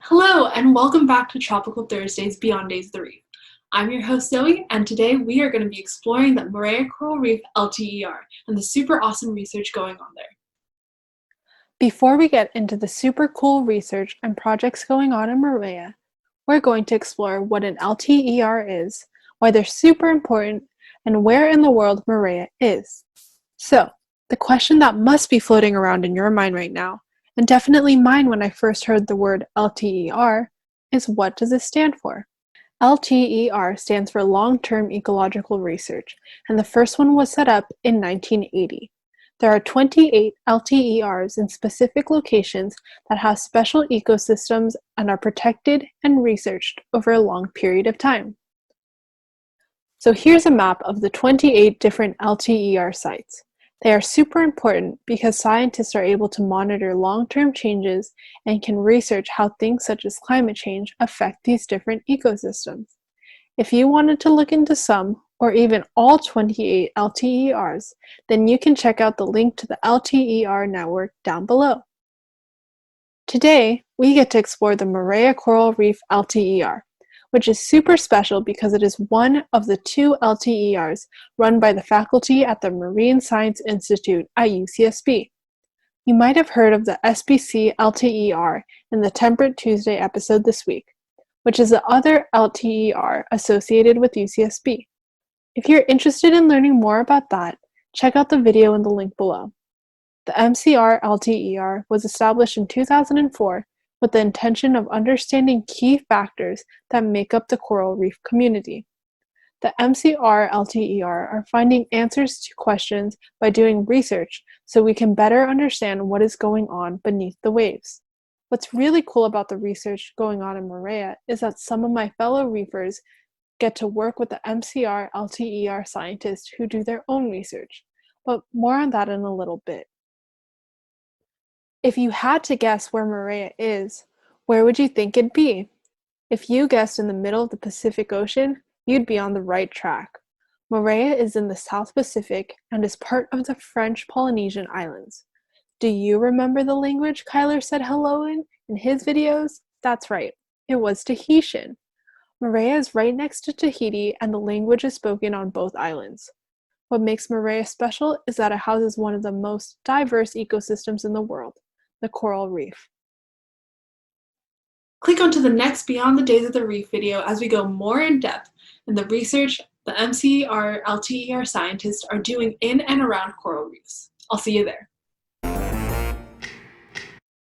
Hello, and welcome back to Tropical Thursdays Beyond Days of the Reef. I'm your host Zoe, and today we are going to be exploring the Moorea Coral Reef LTER and the super awesome research going on there. Before we get into the super cool research and projects going on in Moorea, we're going to explore what an LTER is, why they're super important, and where in the world Moorea is. So, the question that must be floating around in your mind right now, and definitely mine when I first heard the word LTER, is what does it stand for? LTER stands for Long-Term Ecological Research, and the first one was set up in 1980. There are 28 LTERs in specific locations that have special ecosystems and are protected and researched over a long period of time. So here's a map of the 28 different LTER sites. They are super important because scientists are able to monitor long-term changes and can research how things such as climate change affect these different ecosystems. If you wanted to look into some, or even all 28 LTERs, then you can check out the link to the LTER network down below. Today, we get to explore the Moorea Coral Reef LTER, which is super special because it is one of the 2 LTERs run by the faculty at the Marine Science Institute at UCSB. You might have heard of the SBC LTER in the Temperate Tuesday episode this week, which is the other LTER associated with UCSB. If you're interested in learning more about that, check out the video in the link below. The MCR LTER was established in 2004 with the intention of understanding key factors that make up the coral reef community. The MCR LTER are finding answers to questions by doing research so we can better understand what is going on beneath the waves. What's really cool about the research going on in Moorea is that some of my fellow reefers get to work with the MCR LTER scientists who do their own research, but more on that in a little bit. If you had to guess where Moorea is, where would you think it'd be? If you guessed in the middle of the Pacific Ocean, you'd be on the right track. Moorea is in the South Pacific and is part of the French Polynesian Islands. Do you remember the language Kyler said hello in his videos? That's right, it was Tahitian. Moorea is right next to Tahiti and the language is spoken on both islands. What makes Moorea special is that it houses one of the most diverse ecosystems in the world, the coral reef. Click onto the next Beyond the Days of the Reef video as we go more in depth in the research the MCR LTER scientists are doing in and around coral reefs. I'll see you there.